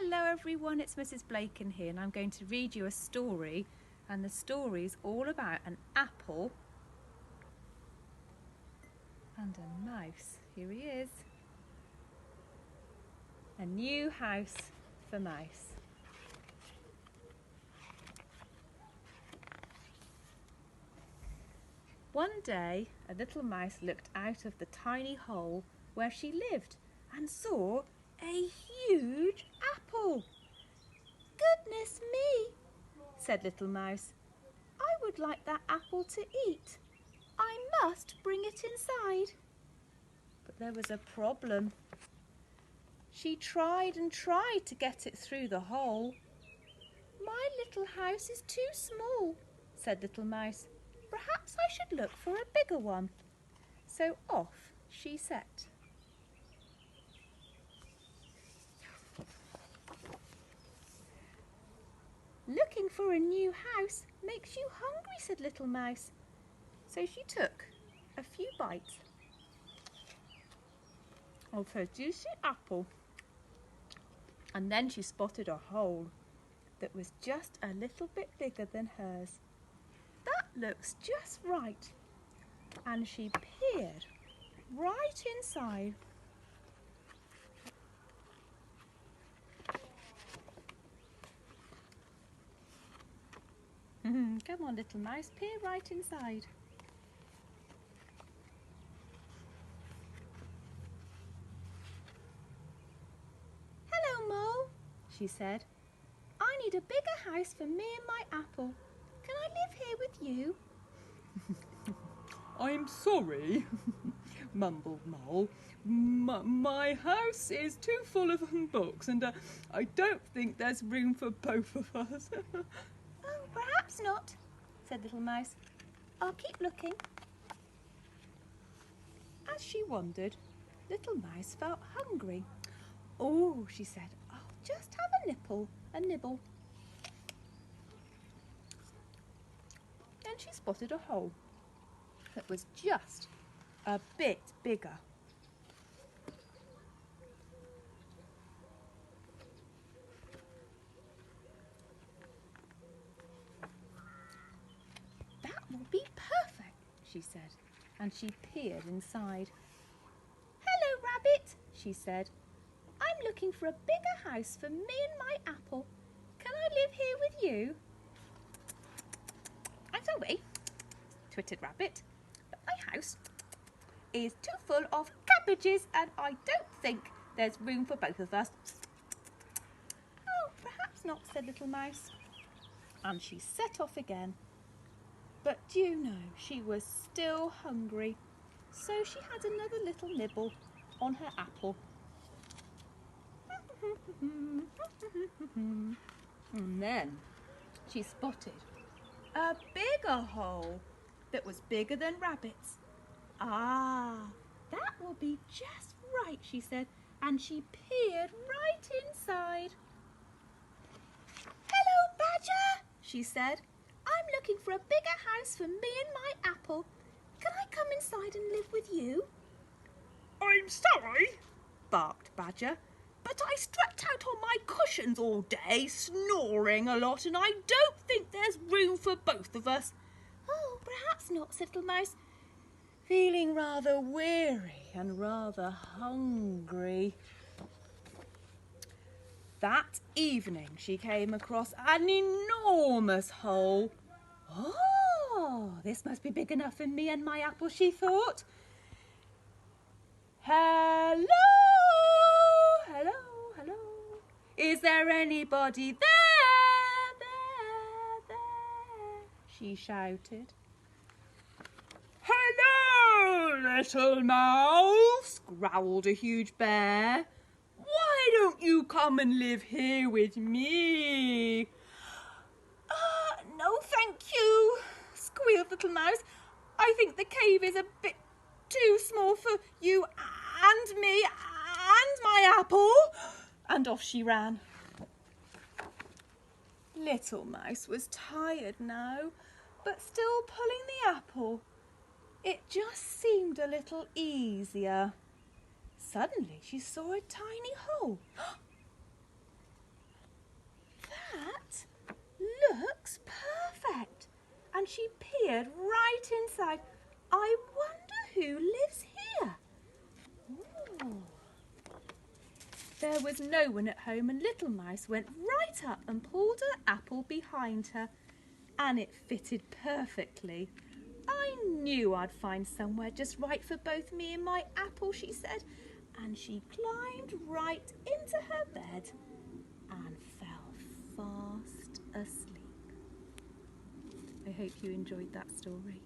Hello everyone, it's Mrs. Blaken here and I'm going to read you a story, and the story's all about an apple and a mouse. Here he is. A new house for Mouse. One day a little mouse looked out of the tiny hole where she lived and saw a huge apple. "Goodness me," said Little Mouse. "I would like that apple to eat. I must bring it inside." But there was a problem. She tried and tried to get it through the hole. "My little house is too small," said Little Mouse. "Perhaps I should look for a bigger one." So off she set. "Looking for a new house makes you hungry," said Little Mouse. So she took a few bites of her juicy apple, and then she spotted a hole that was just a little bit bigger than hers. "That looks just right," and she peered right inside. Come on, Little Mouse, peer right inside. "Hello, Mole," she said. "I need a bigger house for me and my apple. Can I live here with you?" "I'm sorry," mumbled Mole. My house is too full of books and I don't think there's room for both of us." "Oh, perhaps not," said Little Mouse. "I'll keep looking." As she wandered, Little Mouse felt hungry. "Oh," she said, "I'll just have a nibble." Then she spotted a hole that was just a bit bigger. "That will be perfect," she said, and she peered inside. "Hello, Rabbit," she said. "I'm looking for a bigger house for me and my apple. Can I live here with you?" "I'm sorry," twittered Rabbit, "but my house is too full of cabbages and I don't think there's room for both of us." "Oh, perhaps not," said Little Mouse, and she set off again. But do you know, she was still hungry, so she had another little nibble on her apple. And then she spotted a bigger hole that was bigger than Rabbit's. "Ah, that will be just right," she said, and she peered right inside. "Hello, Badger," she said. "I'm looking for a bigger house for me and my apple. Can I come inside and live with you?" "I'm sorry," barked Badger, "but I stretched out on my cushions all day, snoring a lot, and I don't think there's room for both of us." "Oh, perhaps not," said Little Mouse, feeling rather weary and rather hungry. That evening she came across an enormous hole. "Oh, this must be big enough for me and my apple," she thought. "Hello, hello, hello. Is there anybody there, there?" she shouted. "Hello, little mouse," growled a huge bear. "Why don't you come and live here with me?" "No, thank you," squealed Little Mouse. "I think the cave is a bit too small for you and me and my apple." And off she ran. Little Mouse was tired now, but still pulling the apple. It just seemed a little easier. Suddenly she saw a tiny hole. There was no one at home, and Little Mouse went right up and pulled her apple behind her, and it fitted perfectly. I knew I'd find somewhere just right for both me and my apple, she said, and she climbed right into her bed and fell fast asleep. I hope you enjoyed that story.